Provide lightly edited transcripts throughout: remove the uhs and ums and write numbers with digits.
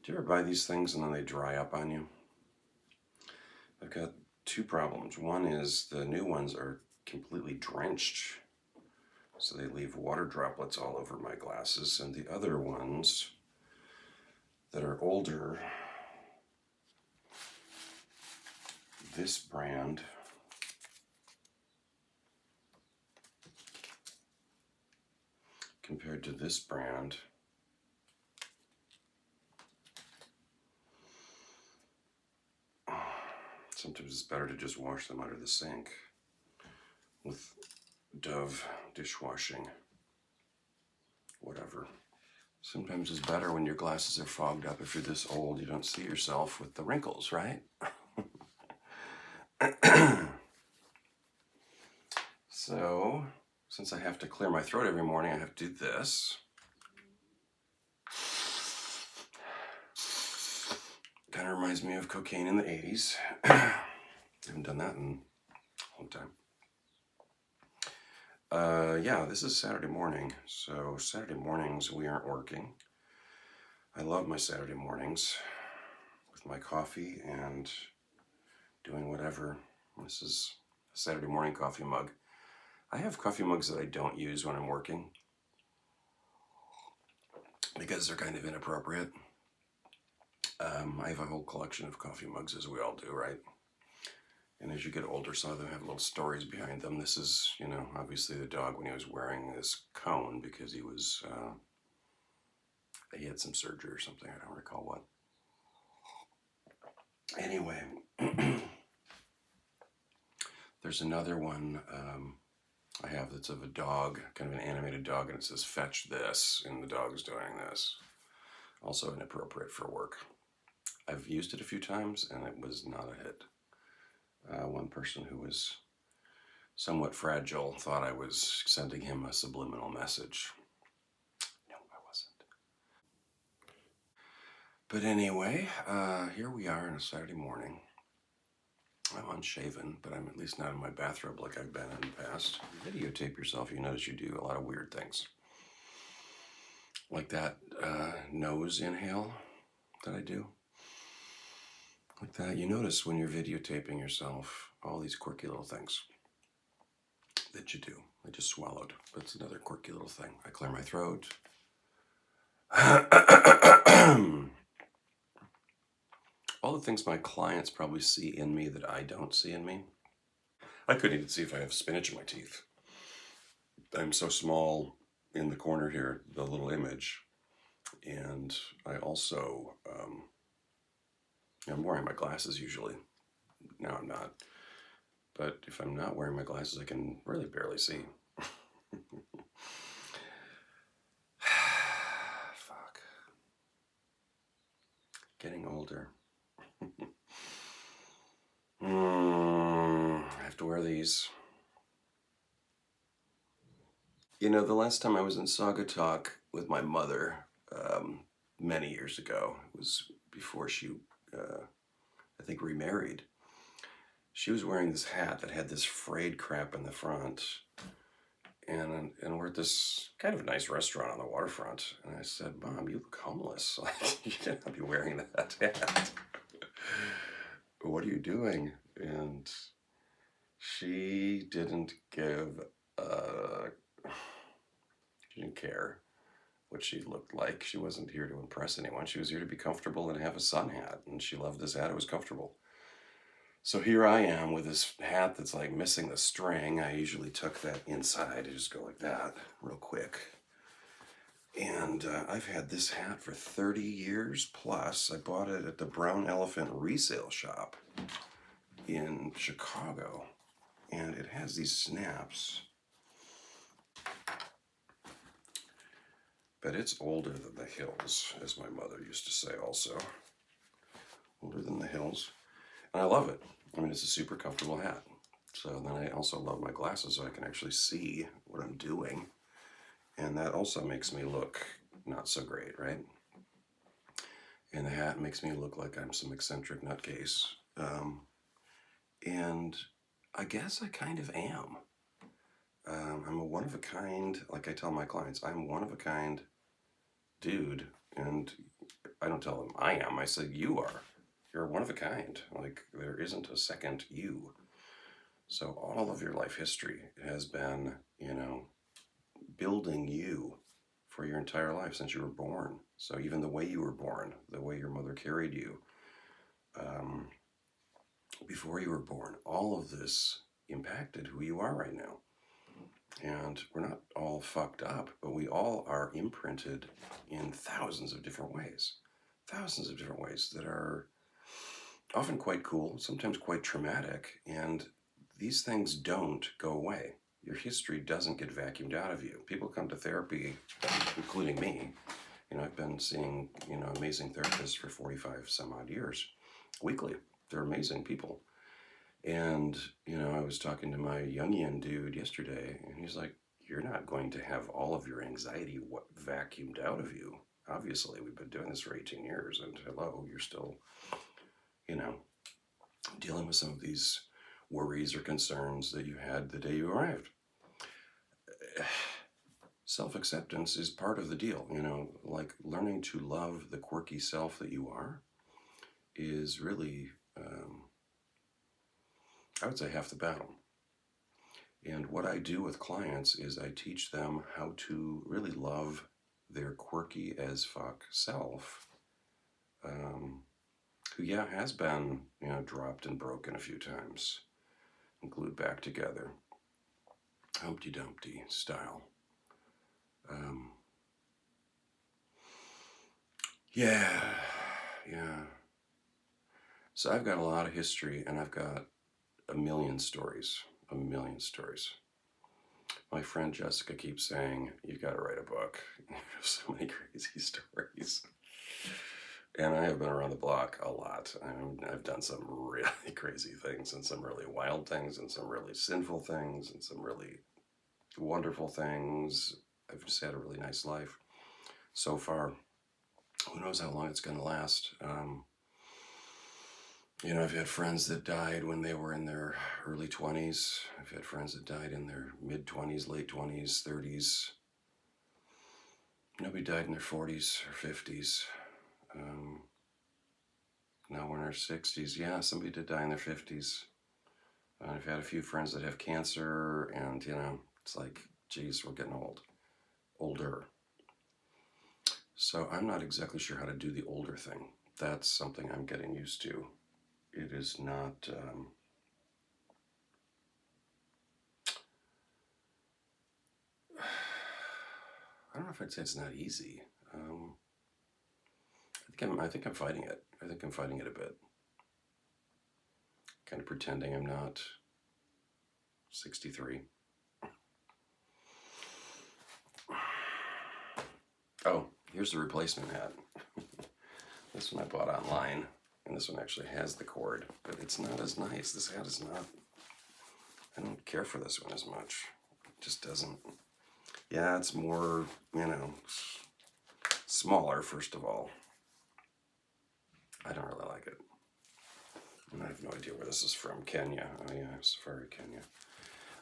Do you ever buy these things and then they dry up on you? I've got two problems. One is the new ones are completely drenched, so they leave water droplets all over my glasses, and the other ones that are older, this brand compared to this brand, sometimes it's better to just wash them under the sink with Dove dishwashing, whatever. Sometimes it's better when your glasses are fogged up. If you're this old, you don't see yourself with the wrinkles, right? So, since I have to clear my throat every morning, I have to do this. Kind of reminds me of cocaine in the 80s. I haven't done that in a long time. Yeah, this is Saturday morning. So Saturday mornings we aren't working. I love my Saturday mornings with my coffee and doing whatever. This is a Saturday morning coffee mug. I have coffee mugs that I don't use when I'm working because they're kind of inappropriate. I have a whole collection of coffee mugs, as we all do, right? And as you get older, some of them have little stories behind them. This is, obviously the dog when he was wearing this cone because he had some surgery or something. I don't recall what. Anyway, there's another one I have that's of a dog, kind of an animated dog, and it says "fetch this," and the dog's doing this. Also inappropriate for work. I've used it a few times, and it was not a hit. One person who was somewhat fragile thought I was sending him a subliminal message. No, I wasn't. But anyway, here we are on a Saturday morning. I'm unshaven, but I'm at least not in my bathrobe like I've been in the past. You videotape yourself, you notice you do a lot of weird things. Like that nose inhale that I do. Like that, you notice when you're videotaping yourself, all these quirky little things that you do. I just swallowed. That's another quirky little thing. I clear my throat. All the things my clients probably see in me that I don't see in me. I couldn't even see if I have spinach in my teeth. I'm so small in the corner here, the little image. And I also, I'm wearing my glasses usually. Now I'm not. But if I'm not wearing my glasses, I can really barely see. Fuck. Getting older. I have to wear these. The last time I was in Saugatuck with my mother, many years ago, it was before she, I think, remarried. She was wearing this hat that had this frayed crap in the front, and we're at this kind of nice restaurant on the waterfront. And I said, "Mom, you look homeless. Like, you cannot be wearing that hat. What are you doing?" And she didn't she didn't care what she looked like. She wasn't here to impress anyone. She was here to be comfortable and have a sun hat. And she loved this hat. It was comfortable. So here I am with this hat that's like missing the string. I usually tuck that inside. I just go like that real quick. And I've had this hat for 30 years plus. I bought it at the Brown Elephant resale shop in Chicago. And it has these snaps. But it's older than the hills, as my mother used to say also. Older than the hills. And I love it. I mean, it's a super comfortable hat. So then I also love my glasses so I can actually see what I'm doing. And that also makes me look not so great, right? And the hat makes me look like I'm some eccentric nutcase. And I guess I kind of am. I'm a one-of-a-kind, like I tell my clients, I'm one-of-a-kind dude. And, I don't tell them I am. I say you are. You're one of a kind. Like there isn't a second you. So all of your life history has been, building you for your entire life since you were born. So even the way you were born, the way your mother carried you, um, before you were born, all of this impacted who you are right now. And we're not all fucked up, but we all are imprinted in thousands of different ways. Thousands of different ways that are often quite cool, sometimes quite traumatic. And these things don't go away. Your history doesn't get vacuumed out of you. People come to therapy, including me. I've been seeing, amazing therapists for 45 some odd years weekly. They're amazing people. And, I was talking to my Jungian dude yesterday, and he's like, you're not going to have all of your anxiety vacuumed out of you. Obviously, we've been doing this for 18 years, and hello, you're still, dealing with some of these worries or concerns that you had the day you arrived. Self-acceptance is part of the deal, like learning to love the quirky self that you are is really, I would say, half the battle. And what I do with clients is I teach them how to really love their quirky as fuck self, who, has been, dropped and broken a few times and glued back together, Humpty Dumpty style. Yeah. So I've got a lot of history, and I've got a million stories. My friend Jessica keeps saying, you got to write a book. So many crazy stories. And I have been around the block a lot. I've done some really crazy things, and some really wild things, and some really sinful things, and some really wonderful things. I've just had a really nice life so far. Who knows how long it's going to last? I've had friends that died when they were in their early 20s. I've had friends that died in their mid-20s, late 20s, 30s. Nobody died in their 40s or 50s. Now we're in our 60s. Yeah, somebody did die in their 50s. I've had a few friends that have cancer, and, it's like, geez, we're getting older. So I'm not exactly sure how to do the older thing. That's something I'm getting used to. It is not, I don't know if I'd say it's not easy. I think I'm fighting it. I think I'm fighting it a bit. Kind of pretending I'm not 63. Oh, here's the replacement hat. This one I bought online, and this one actually has the cord, but it's not as nice. This hat is not, I don't care for this one as much. It just doesn't. Yeah, it's more, smaller, first of all. I don't really like it. And I have no idea where this is from. Kenya. Oh yeah, Safari, Kenya.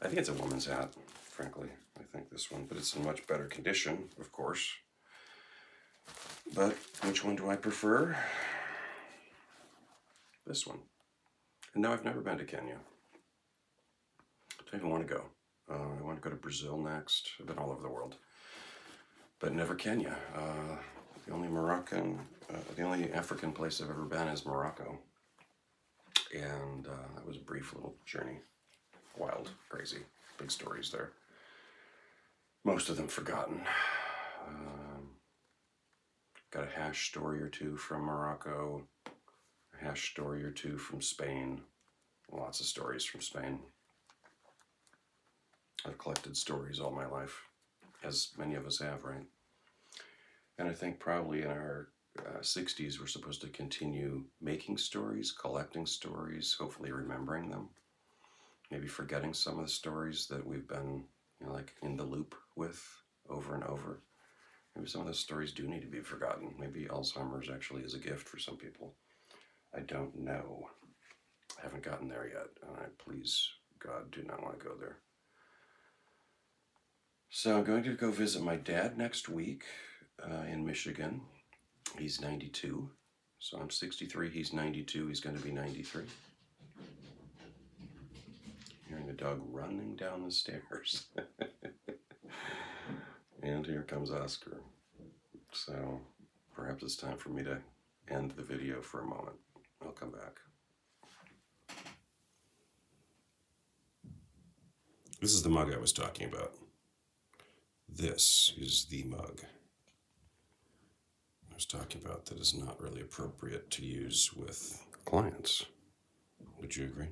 I think it's a woman's hat, frankly. I think this one, but it's in much better condition, of course. But which one do I prefer? This one. And no, I've never been to Kenya. I don't even want to go. I want to go to Brazil next. I've been all over the world, but never Kenya. The only African place I've ever been is Morocco. And that was a brief little journey. Wild, crazy, big stories there. Most of them forgotten. Got a hash story or two from Morocco, a hash story or two from Spain, lots of stories from Spain. I've collected stories all my life, as many of us have, right? And I think probably in our 60s, we're supposed to continue making stories, collecting stories, hopefully remembering them, maybe forgetting some of the stories that we've been, like in the loop with over and over. Maybe some of those stories do need to be forgotten. Maybe Alzheimer's actually is a gift for some people. I don't know. I haven't gotten there yet, and I, please, God, do not want to go there. So I'm going to go visit my dad next week in Michigan. He's 92. So I'm 63, he's 92, he's going to be 93. Hearing a dog running down the stairs. And here comes Oscar. So perhaps it's time for me to end the video for a moment. I'll come back. This is the mug I was talking about. This is the mug I was talking about that is not really appropriate to use with clients. Would you agree?